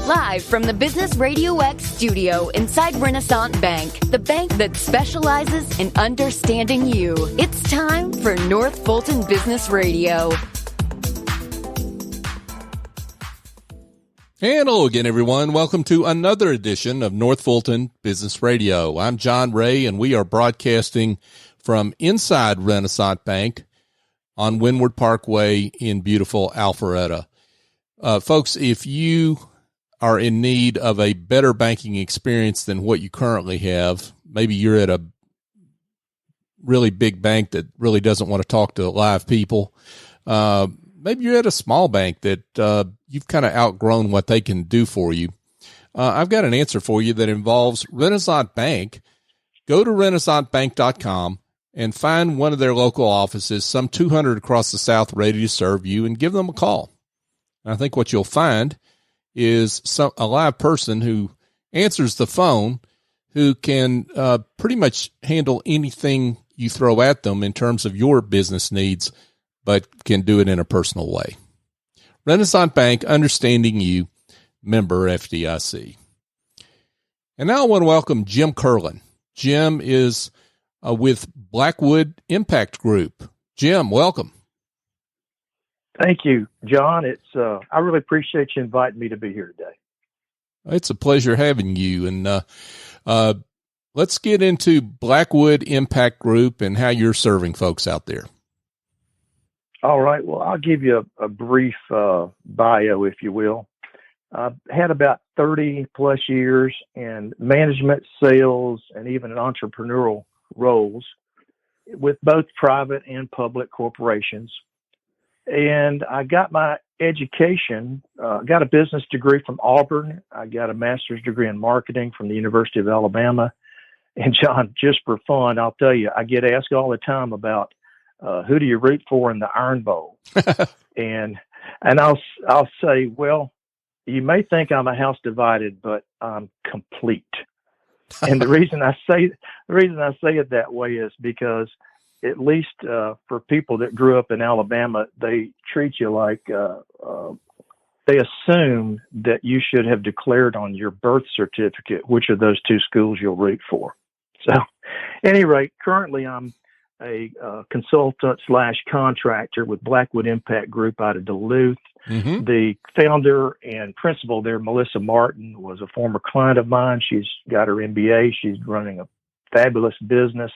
Live from the Business RadioX studio inside Renaissance Bank, the bank that specializes in understanding you. It's time for North Fulton Business Radio. And hello again, everyone. Welcome to another edition of North Fulton Business Radio. I'm John Ray, and we are broadcasting from inside Renaissance Bank on Windward Parkway in beautiful Alpharetta. Folks, if you are in need of a better banking experience than what you currently have, maybe you're at a really big bank that really doesn't want to talk to live people. Maybe you're at a small bank that you've kind of outgrown what they can do for you. I've got an answer for you that involves Renaissance Bank. Go to renaissancebank.com and find one of their local offices, some 200 across the South, ready to serve you, and give them a call. And I think what you'll find is a live person who answers the phone who can pretty much handle anything you throw at them in terms of your business needs, but can do it in a personal way. Renaissance Bank, understanding you, member FDIC. And now I want to welcome Jim Kerlin. Jim is with Blackwood Impact Group. Jim, welcome. Thank you, John. I really appreciate you inviting me to be here today. It's a pleasure having you. And let's get into Blackwood Impact Group and how you're serving folks out there. All right. Well, I'll give you a brief bio, if you will. I've had about 30 plus years in management, sales, and even entrepreneurial roles with both private and public corporations. And I got my education, got a business degree from Auburn. I got a master's degree in marketing from the University of Alabama. And John, just for fun, I'll tell you, I get asked all the time about who do you root for in the Iron Bowl? and I'll say, well, you may think I'm a house divided, but I'm complete. And the reason I say it that way is because at least for people that grew up in Alabama, they treat you like they assume that you should have declared on your birth certificate which of those two schools you'll root for. So, at any rate, currently I'm a consultant / contractor with Blackwood Impact Group out of Duluth. Mm-hmm. The founder and principal there, Melissa Martin, was a former client of mine. She's got her MBA. She's running a fabulous business.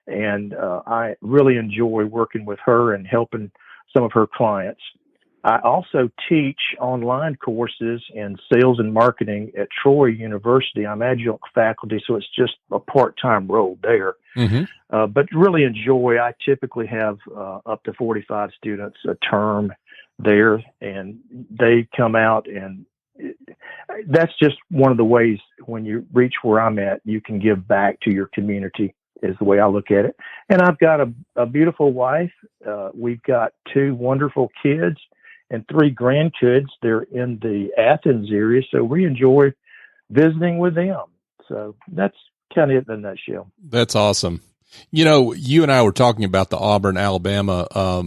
And I really enjoy working with her and helping some of her clients. I also teach online courses in sales and marketing at Troy University. I'm adjunct faculty, so it's just a part-time role there. Mm-hmm. But really enjoy. I typically have up to 45 students a term there, and they come out, and that's just one of the ways when you reach where I'm at, you can give back to your community. Is the way I look at it. And I've got a beautiful wife. We've got 2 wonderful kids and 3 grandkids. They're in the Athens area, so we enjoy visiting with them. So that's kind of it in a nutshell. That's awesome. You know, you and I were talking about the Auburn, Alabama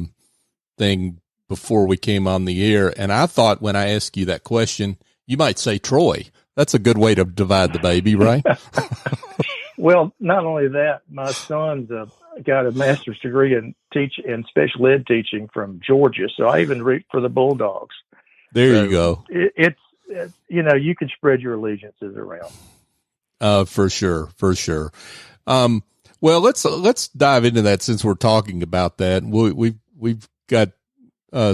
thing before we came on the air, and I thought when I asked you that question, you might say Troy. That's a good way to divide the baby, right? Well, not only that, my son's got a master's degree in special ed teaching from Georgia, so I even root for the Bulldogs. There you go. It's you can spread your allegiances around. For sure. Well, let's dive into that since we're talking about that. We've got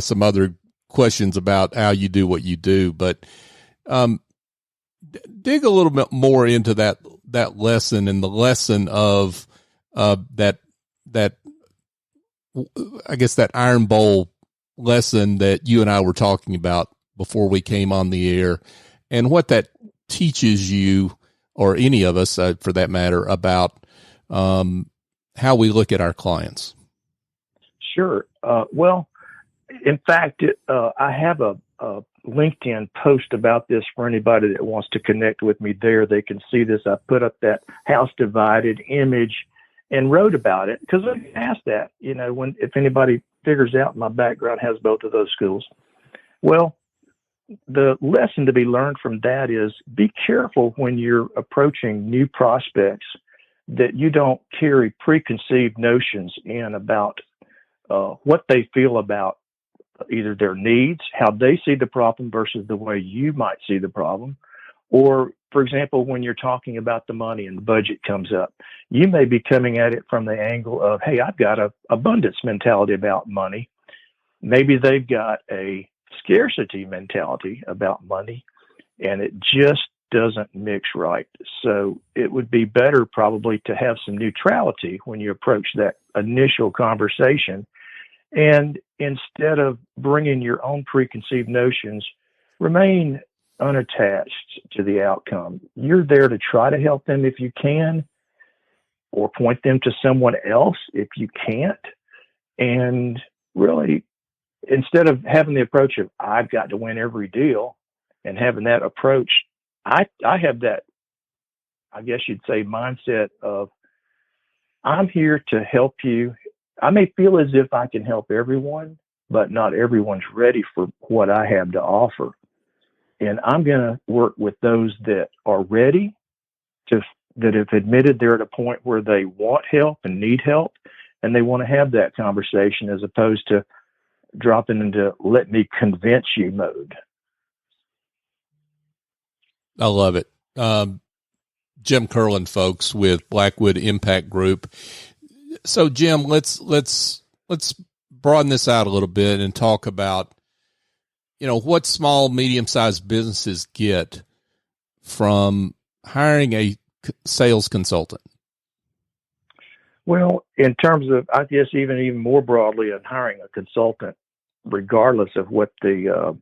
some other questions about how you do what you do, but dig a little bit more into that lesson and the lesson of that I guess that Iron Bowl lesson that you and I were talking about before we came on the air, and what that teaches you, or any of us for that matter, about how we look at our clients. Sure. Well, in fact, I have a LinkedIn post about this for anybody that wants to connect with me there. They can see this. I put up that house divided image and wrote about it because I asked that, if anybody figures out my background has both of those schools. Well, the lesson to be learned from that is be careful when you're approaching new prospects that you don't carry preconceived notions in about what they feel about either their needs, how they see the problem versus the way you might see the problem. Or, for example, when you're talking about the money and the budget comes up, you may be coming at it from the angle of, hey, I've got a abundance mentality about money. Maybe they've got a scarcity mentality about money, and it just doesn't mix right. So it would be better probably to have some neutrality when you approach that initial conversation. And instead of bringing your own preconceived notions, remain unattached to the outcome. You're there to try to help them if you can, or point them to someone else if you can't. And really, instead of having the approach of, I've got to win every deal, and having that approach, I have that, I guess you'd say, mindset of, I'm here to help you. I may feel as if I can help everyone, but not everyone's ready for what I have to offer. And I'm going to work with those that are ready, that have admitted they're at a point where they want help and need help, and they want to have that conversation, as opposed to dropping into let me convince you mode. I love it. Jim Kerlin, folks, with Blackwood Impact Group. So, Jim, let's broaden this out a little bit and talk about, what small, medium-sized businesses get from hiring a sales consultant. Well, in terms of, I guess, even more broadly, in hiring a consultant, regardless of what the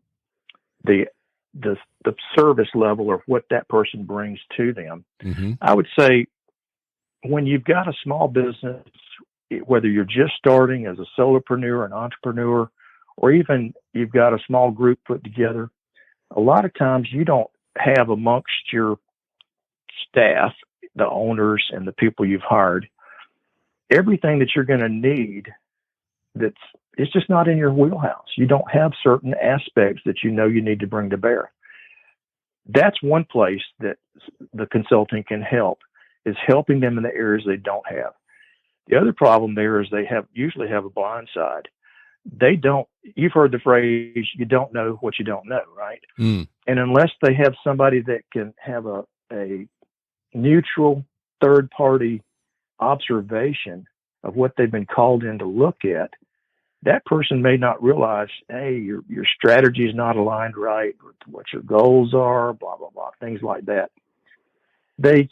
service level or what that person brings to them, I would say when you've got a small business, whether you're just starting as a solopreneur, an entrepreneur, or even you've got a small group put together, a lot of times you don't have amongst your staff, the owners and the people you've hired, everything that you're going to need. It's just not in your wheelhouse. You don't have certain aspects that you need to bring to bear. That's one place that the consulting can help, is helping them in the areas they don't have. The other problem there is they usually have a blind side. You've heard the phrase, you don't know what you don't know, right? And unless they have somebody that can have a neutral third party observation of what they've been called in to look at, that person may not realize, hey, your strategy is not aligned right with what your goals are, blah, blah, blah, things like that. They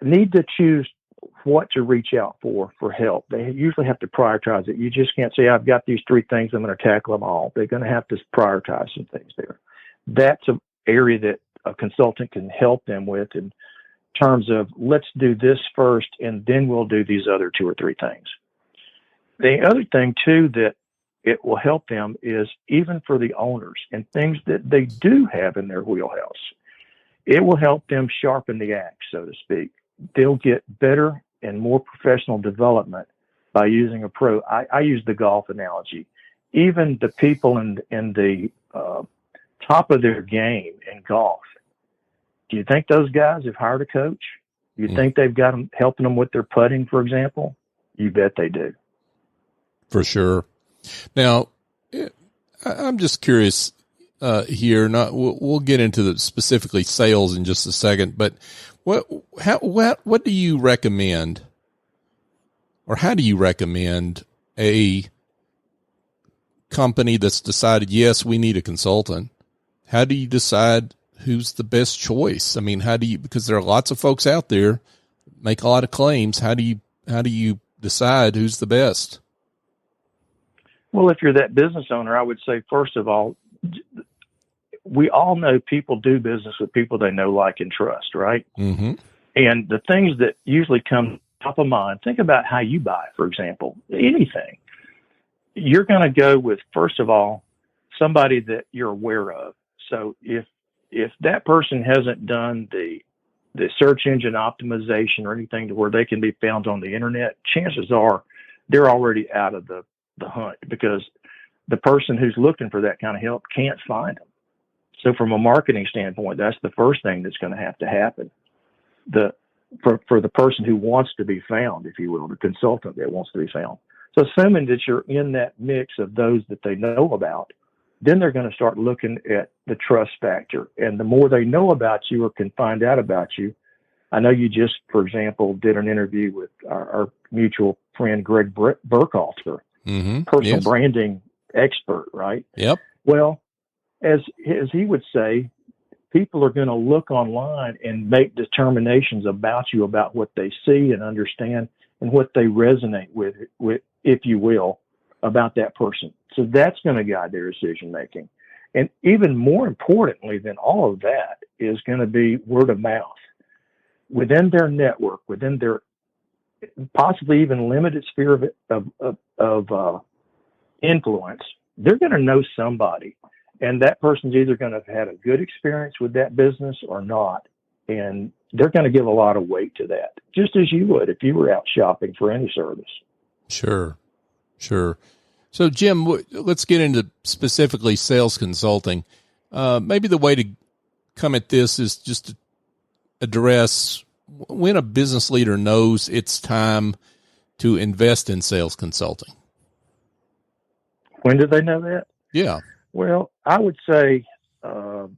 need to choose what to reach out for help. They usually have to prioritize it. You just can't say, I've got these 3 things, I'm going to tackle them all. They're going to have to prioritize some things there. That's an area that a consultant can help them with in terms of, let's do this first, and then we'll do these other 2 or 3 things. The other thing, too, that it will help them is, even for the owners and things that they do have in their wheelhouse, it will help them sharpen the axe, so to speak. They'll get better and more professional development by using a pro. I use the golf analogy. Even the people in the top of their game in golf, do you think those guys have hired a coach? You think they've got them helping them with their putting, for example? You bet they do. For sure. Now, I'm just curious here. We'll get into the specifically sales in just a second, but what do you recommend, or how do you recommend a company that's decided, yes, we need a consultant? How do you decide who's the best choice? I mean, because there are lots of folks out there make a lot of claims. How do you decide who's the best? Well, if you're that business owner, I would say, first of all, we all know people do business with people they know, like, and trust, right? Mm-hmm. And the things that usually come top of mind, think about how you buy, for example, anything. You're going to go with, first of all, somebody that you're aware of. So if that person hasn't done the search engine optimization or anything to where they can be found on the internet, chances are they're already out of the hunt, because the person who's looking for that kind of help can't find them. So from a marketing standpoint, that's the first thing that's going to have to happen. For the person who wants to be found, if you will, the consultant that wants to be found. So assuming that you're in that mix of those that they know about, then they're going to start looking at the trust factor. And the more they know about you or can find out about you, I know you just, for example, did an interview with our mutual friend, Greg Burkhalter, personal branding expert, right? Yep. Well, as he would say, people are going to look online and make determinations about you, about what they see and understand and what they resonate with, if you will, about that person. So that's going to guide their decision making. And even more importantly than all of that is going to be word of mouth within their network, within their possibly even limited sphere of influence. They're going to know somebody. And that person's either going to have had a good experience with that business or not. And they're going to give a lot of weight to that, just as you would if you were out shopping for any service. Sure. So, Jim, let's get into specifically sales consulting. Maybe the way to come at this is just to address when a business leader knows it's time to invest in sales consulting. When do they know that? Yeah. Well, I would say the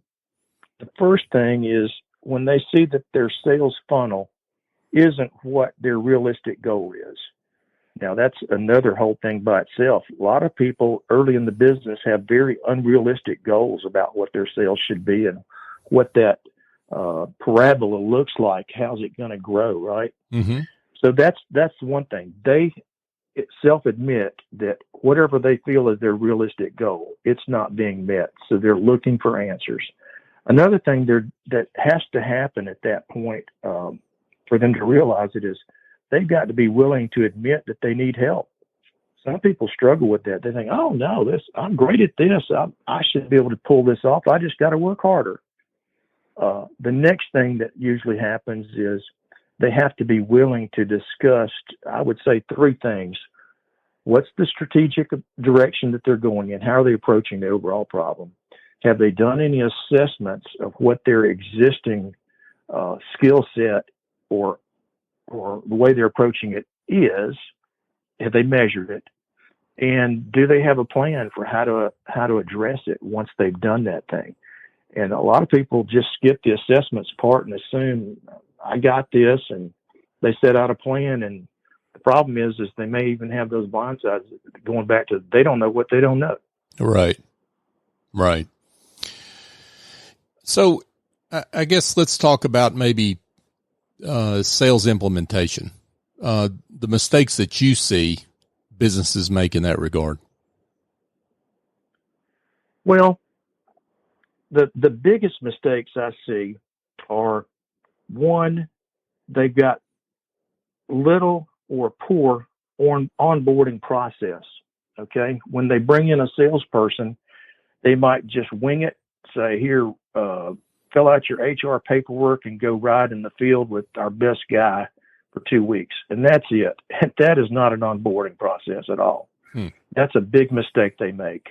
first thing is when they see that their sales funnel isn't what their realistic goal is. Now, that's another whole thing by itself. A lot of people early in the business have very unrealistic goals about what their sales should be and what that parabola looks like. How's it going to grow, right? Mm-hmm. So that's one thing. They self-admit that whatever they feel is their realistic goal, it's not being met. So they're looking for answers. Another thing that has to happen at that point for them to realize it is they've got to be willing to admit that they need help. Some people struggle with that. They think, oh, no, I'm great at this. I should be able to pull this off. I just got to work harder. The next thing that usually happens is they have to be willing to discuss, I would say, three things. What's the strategic direction that they're going in? How are they approaching the overall problem? Have they done any assessments of what their existing skill set or the way they're approaching it is? Have they measured it? And do they have a plan for how to address it once they've done that thing? And a lot of people just skip the assessments part and assume, I got this, and they set out a plan. And the problem is they may even have those blind sides going back to they don't know what they don't know. Right. So I guess let's talk about maybe sales implementation, the mistakes that you see businesses make in that regard. Well, the biggest mistakes I see are, one, they've got little or poor onboarding process. Okay. When they bring in a salesperson, they might just wing it, say, here, fill out your HR paperwork and go ride in the field with our best guy for 2 weeks. And that's it. That is not an onboarding process at all. That's a big mistake they make.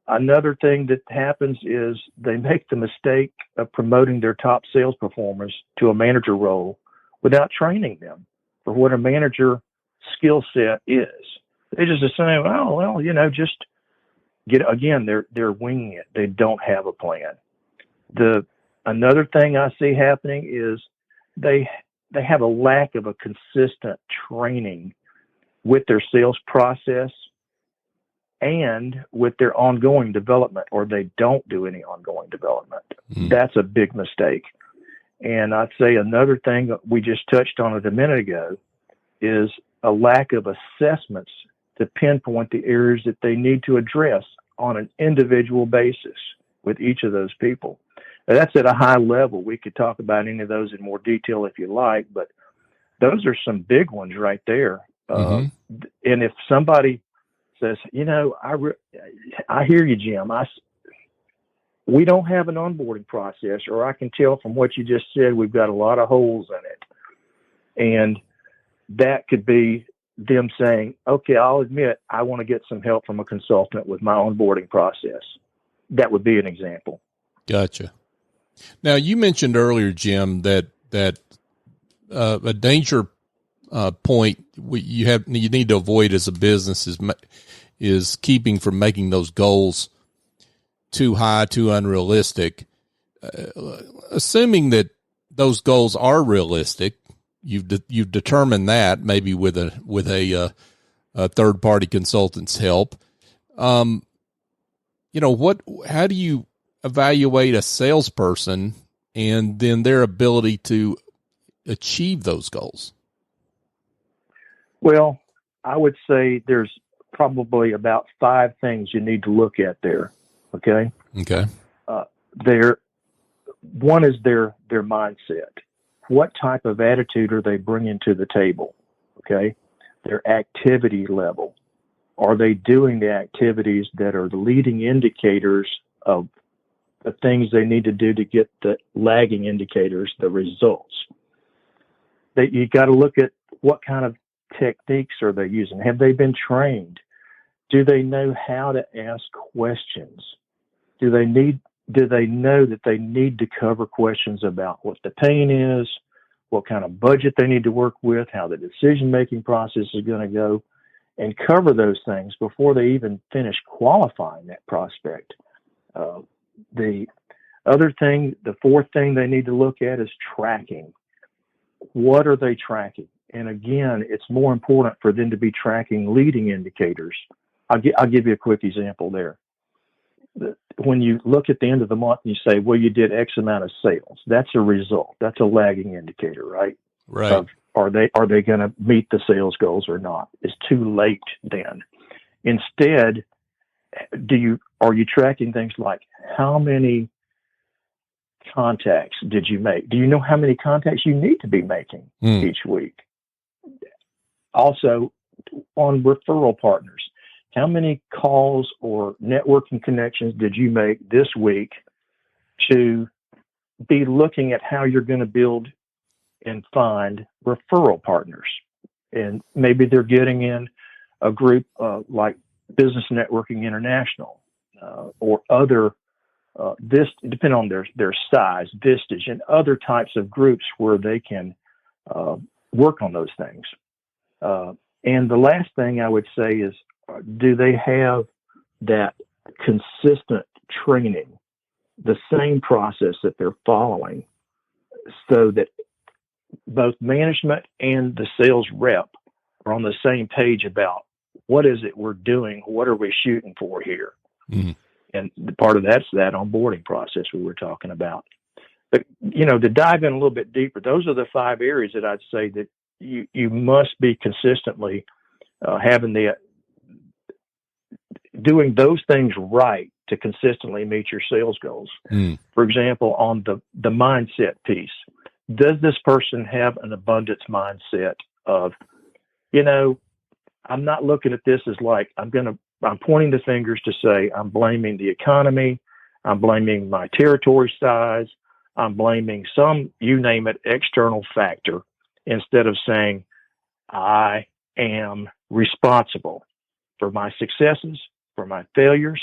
Another thing that happens is they make the mistake of promoting their top sales performers to a manager role without training them for what a manager skill set is. They just assume, oh, well, just get, again, they're winging it. They don't have a plan. Another thing I see happening is they have a lack of a consistent training with their sales process and with their ongoing development, or they don't do any ongoing development. That's a big mistake. And I'd say another thing that we just touched on it a minute ago is a lack of assessments to pinpoint the areas that they need to address on an individual basis with each of those people. Now, that's at a high level. We could talk about any of those in more detail if you like, but those are some big ones right there. And if somebody says, I hear you, Jim. We don't have an onboarding process, or I can tell from what you just said, we've got a lot of holes in it. And that could be them saying, okay, I'll admit I want to get some help from a consultant with my onboarding process. that would be an example. Gotcha. Now, you mentioned earlier, Jim, that a danger point you need to avoid as a business is keeping from making those goals too high, too unrealistic. Assuming that those goals are realistic, you've determined that maybe with a third party consultant's help. How do you evaluate a salesperson and then their ability to achieve those goals? Well, I would say there's probably about 5 things you need to look at there. Okay. Okay. One is their mindset. What type of attitude are they bringing to the table? Okay. Their activity level. Are they doing the activities that are the leading indicators of the things they need to do to get the lagging indicators, the results? That you got to look at what kind of techniques are they using? Have they been trained? Do they know how to ask questions? Do they know that they need to cover questions about what the pain is, what kind of budget they need to work with, how the decision-making process is going to go, and cover those things before they even finish qualifying that prospect? The other thing, the fourth thing they need to look at is tracking. What are they tracking? And again, it's more important for them to be tracking leading indicators. I'll give you a quick example there. When you look at the end of the month and you say, well, you did X amount of sales, that's a result. That's a lagging indicator, right? Right. Are they going to meet the sales goals or not? It's too late then. Instead, are you tracking things like how many contacts did you make? Do you know how many contacts you need to be making each week? Also, on referral partners, how many calls or networking connections did you make this week to be looking at how you're going to build and find referral partners? And maybe they're getting in a group like Business Networking International or other, this depending on their size, Vistage, and other types of groups where they can work on those things. And the last thing I would say is, do they have that consistent training, the same process that they're following, so that both management and the sales rep are on the same page about what is it we're doing, what are we shooting for here? Mm-hmm. And part of that's that onboarding process we were talking about. But, to dive in a little bit deeper, those are the 5 areas that I'd say that you must be consistently doing those things right to consistently meet your sales goals. For example, on the mindset piece, does this person have an abundance mindset of, I'm not looking at this as like, I'm pointing the fingers to say, I'm blaming the economy. I'm blaming my territory size. I'm blaming some, you name it, external factor, instead of saying, I am responsible for my successes, for my failures,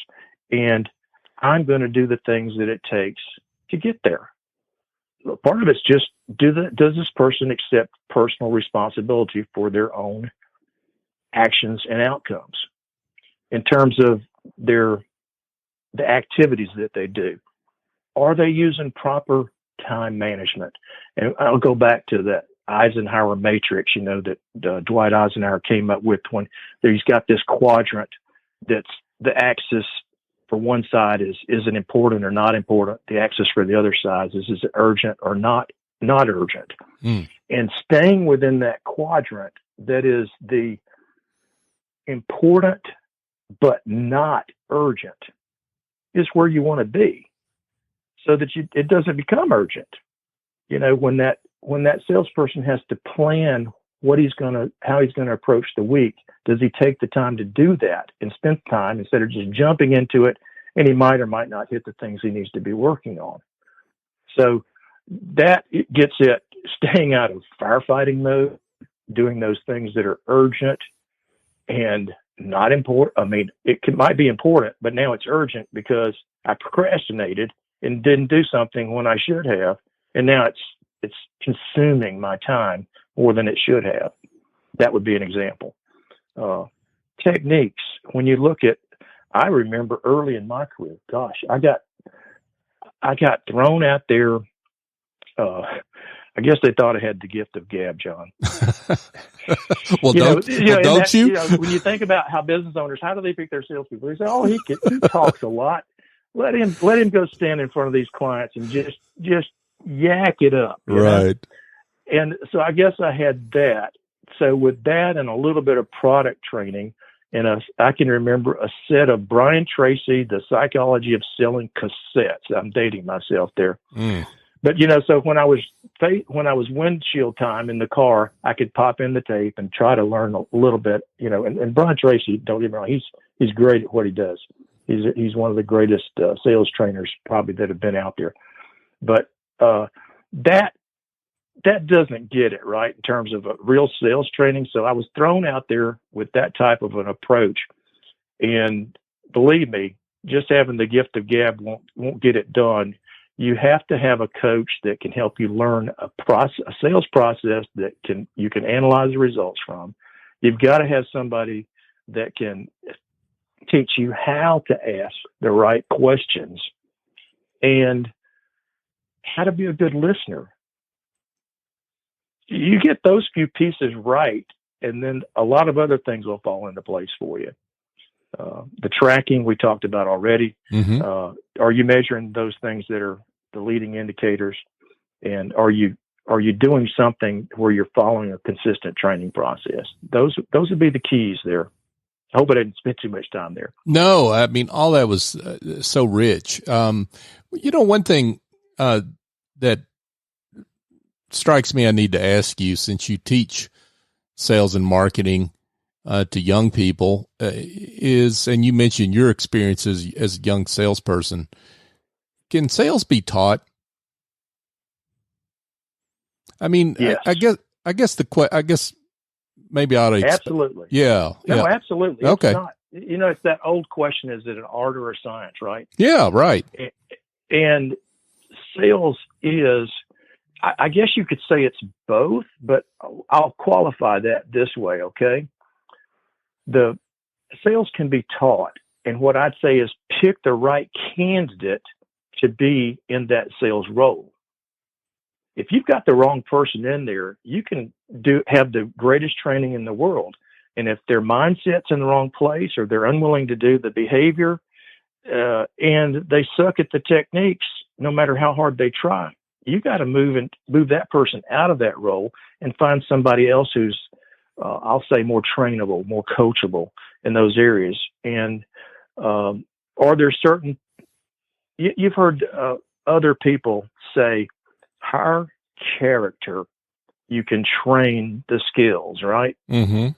and I'm going to do the things that it takes to get there. Part of it's just, does this person accept personal responsibility for their own actions and outcomes in terms of the activities that they do? Are they using proper time management? And I'll go back to that Eisenhower matrix, that Dwight Eisenhower came up with when he's got this quadrant that's the axis for one side is it important or not important? The axis for the other side is it urgent or not urgent? And staying within that quadrant that is the important but not urgent is where you want to be, so that it doesn't become urgent. When that salesperson has to plan how he's going to approach the week, does he take the time to do that and spend time instead of just jumping into it? And he might or might not hit the things he needs to be working on. So that gets at staying out of firefighting mode, doing those things that are urgent, and not important. I mean, might be important, but now it's urgent because I procrastinated and didn't do something when I should have. And now it's consuming my time more than it should have. That would be an example. Techniques. When you look at, I remember early in my career, gosh, I got thrown out there. I guess they thought I had the gift of gab, John. Well, don't you? When you think about how business owners, how do they pick their salespeople? They say, "Oh, he talks a lot. Let him go stand in front of these clients and just yak it up." Right. Know? And so I guess I had that. So with that and a little bit of product training, and I can remember a set of Brian Tracy, The Psychology of Selling cassettes. I'm dating myself there. But, so when I was windshield time in the car, I could pop in the tape and try to learn a little bit, and Brian Tracy, don't get me wrong, he's great at what he does. He's one of the greatest sales trainers probably that have been out there. But that doesn't get it right in terms of a real sales training. So I was thrown out there with that type of an approach. And believe me, just having the gift of gab won't get it done. You have to have a coach that can help you learn a sales process that you can analyze the results from. You've got to have somebody that can teach you how to ask the right questions and how to be a good listener. You get those few pieces right, and then a lot of other things will fall into place for you. The tracking we talked about already. Mm-hmm. Are you measuring those things that are the leading indicators? And are you doing something where you're following a consistent training process? Those would be the keys there. I hope I didn't spend too much time there. No, I mean, all that was so rich. One thing that strikes me I need to ask you, since you teach sales and marketing to young people, is, and you mentioned your experiences as a young salesperson, can sales be taught? I mean, yes. I guess maybe I ought to absolutely. Yeah. No, absolutely. Okay. It's not, it's that old question, is it an art or a science, right? Yeah, right. And sales is, I guess you could say it's both, but I'll qualify that this way, okay? The sales can be taught, and what I'd say is pick the right candidate to be in that sales role. If you've got the wrong person in there, you can have the greatest training in the world, and if their mindset's in the wrong place or they're unwilling to do the behavior and they suck at the techniques, no matter how hard they try, you got to move that person out of that role and find somebody else who's, I'll say, more trainable, more coachable in those areas. And are there certain, you've heard other people say, hire character, you can train the skills, right? Mm-hmm.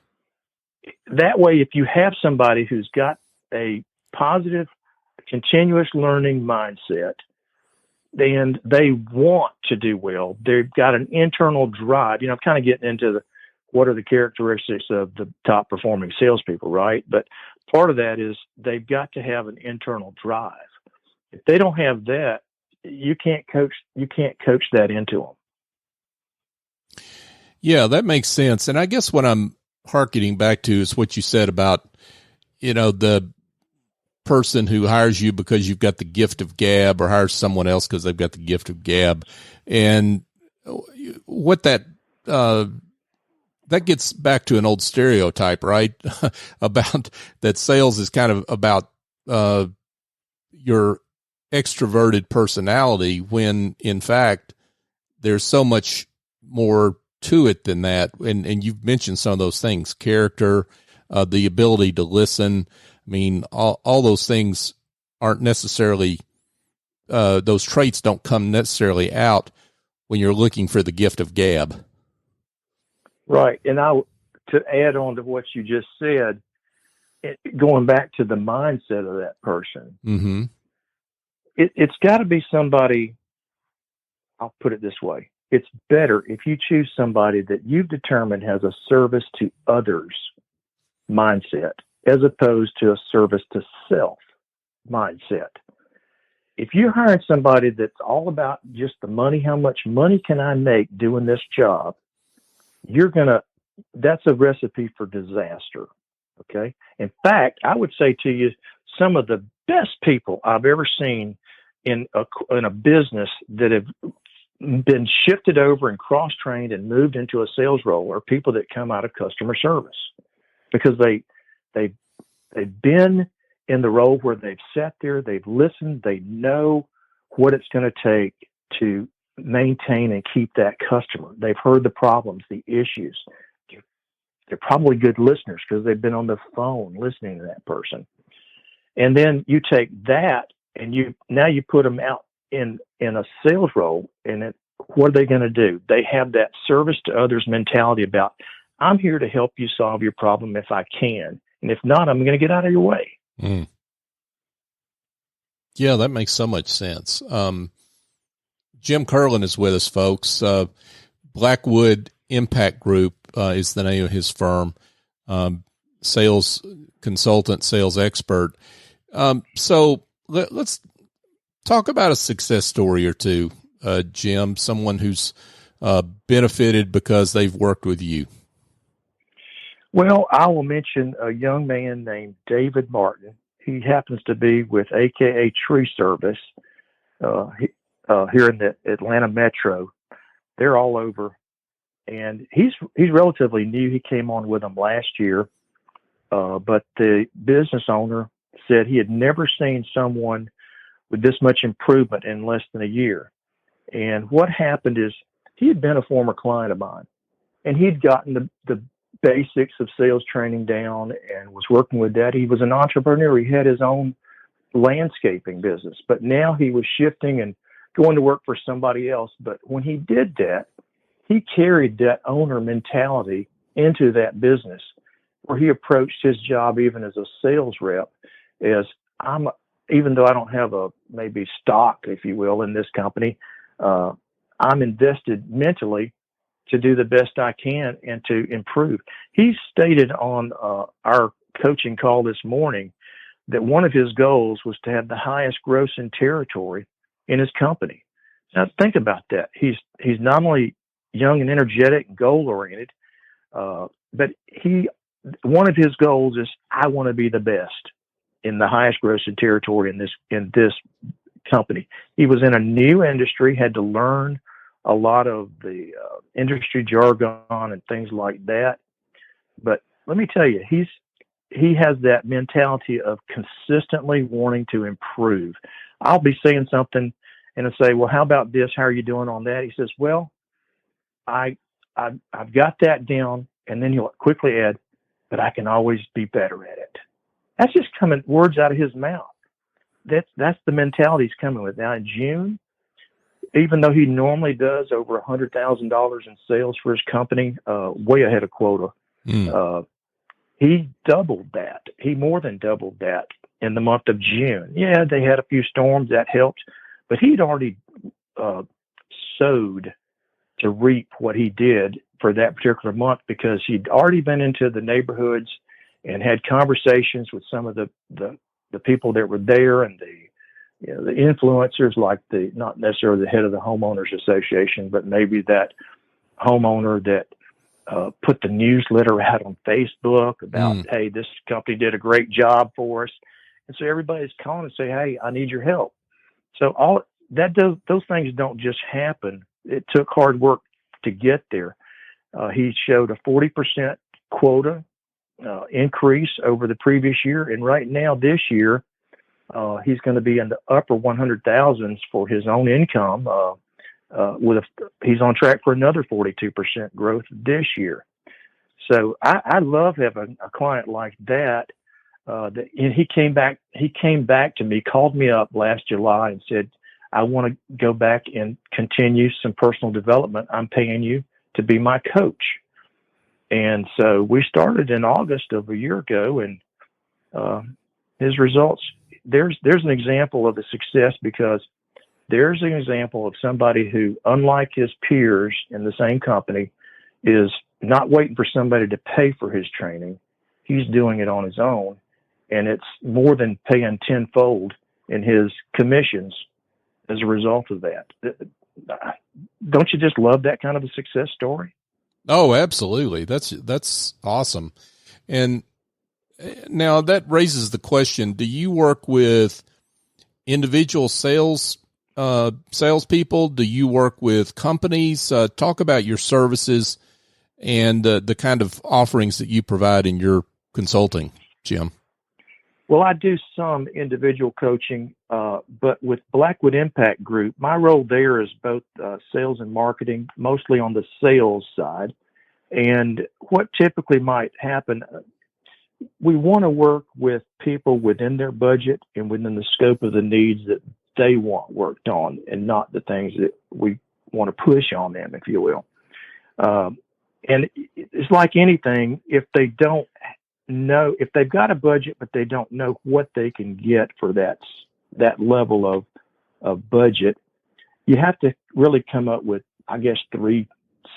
That way, if you have somebody who's got a positive, continuous learning mindset, and they want to do well, they've got an internal drive. I'm kind of getting into what are the characteristics of the top performing salespeople, right? But part of that is they've got to have an internal drive. If they don't have that, you can't coach that into them. Yeah, that makes sense. And I guess what I'm hearkening back to is what you said about, the person who hires you because you've got the gift of gab, or hires someone else because they've got the gift of gab. And what that gets back to an old stereotype, right? About that sales is kind of about your extroverted personality, when in fact there's so much more to it than that. And you've mentioned some of those things: character, the ability to listen. I mean, all those things aren't necessarily, those traits don't come necessarily out when you're looking for the gift of gab. Right. And to add on to what you just said, going back to the mindset of that person, mm-hmm. It's got to be somebody, I'll put it this way. It's better if you choose somebody that you've determined has a service to others mindset. as opposed to a service to self mindset. If you're hiring somebody that's all about just the money, how much money can I make doing this job, that's a recipe for disaster. Okay. In fact, I would say to you, some of the best people I've ever seen in a business that have been shifted over and cross-trained and moved into a sales role are people that come out of customer service, because they've been in the role where they've sat there, they've listened, they know what it's going to take to maintain and keep that customer. They've heard the problems, the issues. They're probably good listeners because they've been on the phone listening to that person. And then you take that and you put them out in a sales role, and what are they going to do? They have that service to others mentality about, I'm here to help you solve your problem if I can. And if not, I'm going to get out of your way. Mm. Yeah, that makes so much sense. Jim Kerlin is with us, folks. Blackwood Impact Group is the name of his firm. Sales consultant, sales expert. So let's talk about a success story or two, Jim, someone who's benefited because they've worked with you. Well, I will mention a young man named David Martin. He happens to be with AKA Tree Service here in the Atlanta metro. They're all over, and he's relatively new. He came on with them last year, but the business owner said he had never seen someone with this much improvement in less than a year. And what happened is he had been a former client of mine, and he'd gotten the basics of sales training down and was working with that. He was an entrepreneur. He had his own landscaping business, but now he was shifting and going to work for somebody else. But when he did that, he carried that owner mentality into that business, where he approached his job even as a sales rep as, even though I don't have maybe stock, if you will, in this company, I'm invested mentally to do the best I can and to improve. He stated on our coaching call this morning that one of his goals was to have the highest gross in territory in his company. Now think about that. He's not only young and energetic and goal oriented, but one of his goals is, I want to be the best in the highest gross in territory in this company. He was in a new industry, had to learn a lot of the industry jargon and things like that. But let me tell you, he has that mentality of consistently wanting to improve. I'll be saying something and I say, well, how about this? How are you doing on that? He says, well, I've got that down. And then he'll quickly add, but I can always be better at it. That's just coming words out of his mouth. That's the mentality he's coming with. Now in June, even though he normally does over $100,000 in sales for his company, way ahead of quota, he doubled that. He more than doubled that in the month of June. Yeah, they had a few storms that helped, but he'd already sowed to reap what he did for that particular month, because he'd already been into the neighborhoods and had conversations with some of the people that were there, and the influencers, like not necessarily the head of the homeowners association, but maybe that homeowner that put the newsletter out on Facebook about, hey, this company did a great job for us. And so everybody's calling and say, hey, I need your help. So those things don't just happen. It took hard work to get there. He showed a 40% quota increase over the previous year. And right now, this year, he's going to be in the upper 100,000s for his own income. He's on track for another 42% growth this year. So I love having a client like that. And he came back to me, called me up last July and said, I want to go back and continue some personal development. I'm paying you to be my coach. And so we started in August of a year ago, and his results, there's an example of the success, because there's an example of somebody who, unlike his peers in the same company, is not waiting for somebody to pay for his training. he's doing it on his own, and it's more than paying tenfold in his commissions as a result of that. Don't you just love that kind of a success story? Oh, absolutely. That's awesome. And now that raises the question, do you work with individual salespeople? Do you work with companies? Talk about your services and the kind of offerings that you provide in your consulting, Jim. Well, I do some individual coaching, but with Blackwood Impact Group, my role there is both sales and marketing, mostly on the sales side. And what typically might happen, we want to work with people within their budget and within the scope of the needs that they want worked on, and not the things that we want to push on them, if you will. And it's like anything, if they don't know, if they've got a budget, but they don't know what they can get for that level of budget, you have to really come up with, I guess, 3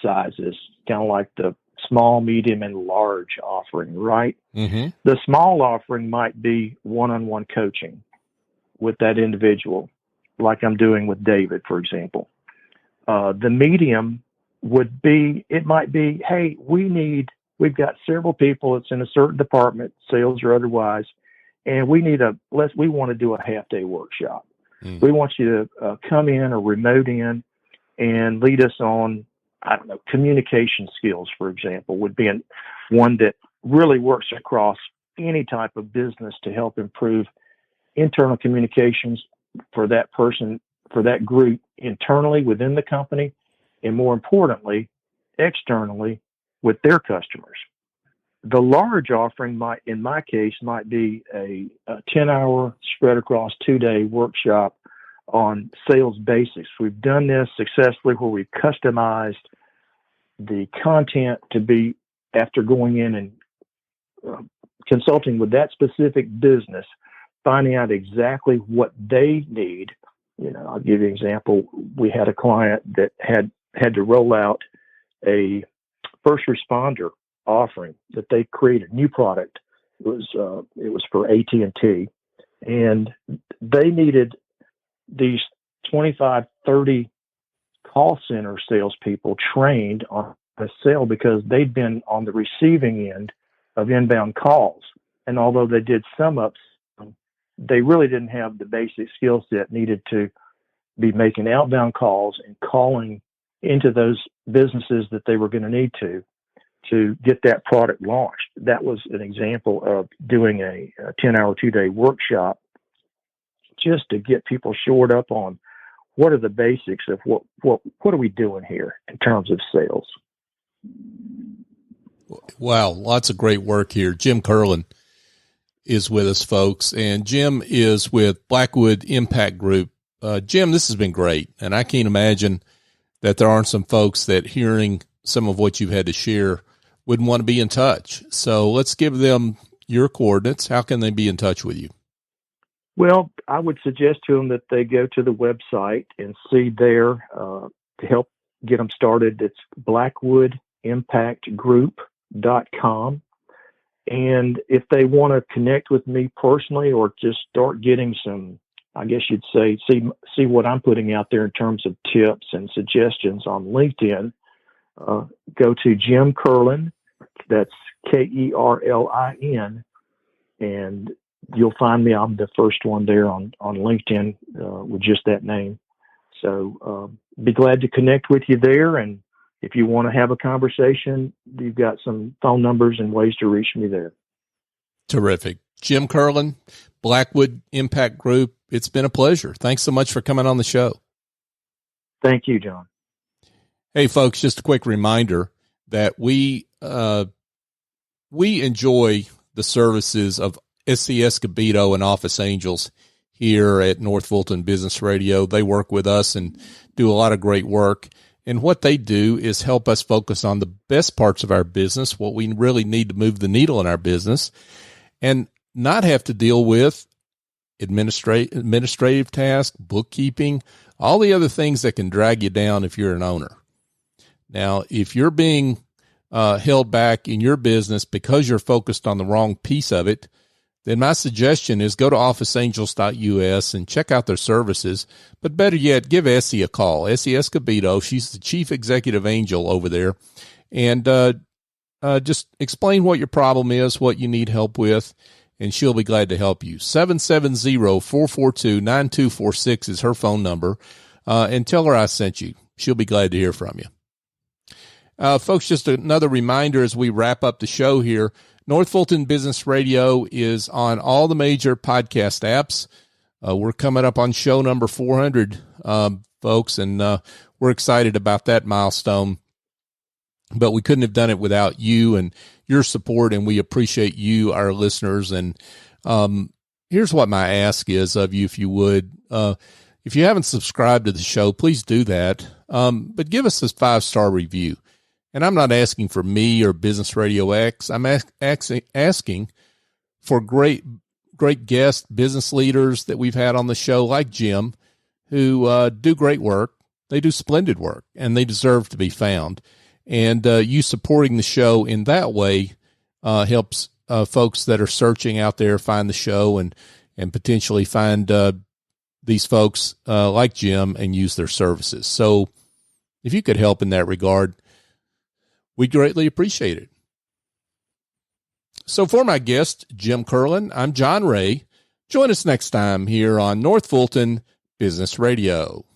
sizes, kind of like the small, medium, and large offering, right? Mm-hmm. The small offering might be one-on-one coaching with that individual, like I'm doing with David, for example. The medium would be, it might be, hey, we've got several people that's in a certain department, sales or otherwise, and we want to do a half-day workshop. Mm. We want you to come in or remote in and lead us on, I don't know, communication skills, for example, would be one that really works across any type of business to help improve internal communications for that person, for that group internally within the company, and more importantly, externally with their customers. The large offering in my case, might be a 10-hour spread across 2-day workshop on sales basics. We've done this successfully where we've customized the content to be, after going in and consulting with that specific business, finding out exactly what they need. I'll give you an example. We had a client that had to roll out a first responder offering that they created, new product. It was for AT&T, and they needed these 25, 30 call center salespeople trained on a sale because they'd been on the receiving end of inbound calls. And although they did some ups, they really didn't have the basic skill set needed to be making outbound calls and calling into those businesses that they were going to need to get that product launched. That was an example of doing a 10-hour, 2-day workshop just to get people shored up on what are the basics of what are we doing here in terms of sales. Wow, lots of great work here. Jim Kerlin is with us, folks, and Jim is with Blackwood Impact Group. Jim, this has been great, and I can't imagine that there aren't some folks that, hearing some of what you've had to share, would want to be in touch. So let's give them your coordinates. How can they be in touch with you? Well, I would suggest to them that they go to the website and see there to help get them started. It's BlackwoodImpactGroup.com. And if they want to connect with me personally, or just start getting some, I guess you'd say, see what I'm putting out there in terms of tips and suggestions on LinkedIn, go to Jim Kerlin. That's Kerlin, and you'll find me. I'm the first one there on LinkedIn with just that name. So be glad to connect with you there. And if you want to have a conversation, you've got some phone numbers and ways to reach me there. Terrific. Jim Kerlin, Blackwood Impact Group. It's been a pleasure. Thanks so much for coming on the show. Thank you, John. Hey, folks, just a quick reminder that we enjoy the services of SC Escobedo and Office Angels here at North Fulton Business Radio. They work with us and do a lot of great work. And what they do is help us focus on the best parts of our business, what we really need to move the needle in our business, and not have to deal with administrative tasks, bookkeeping, all the other things that can drag you down if you're an owner. Now, if you're being held back in your business because you're focused on the wrong piece of it, then my suggestion is go to officeangels.us and check out their services. But better yet, give Essie a call. Essie Escobedo, she's the chief executive angel over there. And just explain what your problem is, what you need help with, and she'll be glad to help you. 770-442-9246 is her phone number. And tell her I sent you. She'll be glad to hear from you. Folks, just another reminder as we wrap up the show here, North Fulton Business Radio is on all the major podcast apps. We're coming up on show number 400, folks, and we're excited about that milestone. But we couldn't have done it without you and your support, and we appreciate you, our listeners. And here's what my ask is of you, if you would. If you haven't subscribed to the show, please do that. But give us this 5-star review. And I'm not asking for me or Business RadioX. I'm asking for great guest business leaders that we've had on the show, like Jim, who do great work. They do splendid work, and they deserve to be found. And you supporting the show in that way helps folks that are searching out there find the show and potentially find these folks like Jim and use their services. So if you could help in that regard, we'd greatly appreciate it. So for my guest, Jim Kerlin, I'm John Ray. Join us next time here on North Fulton Business Radio.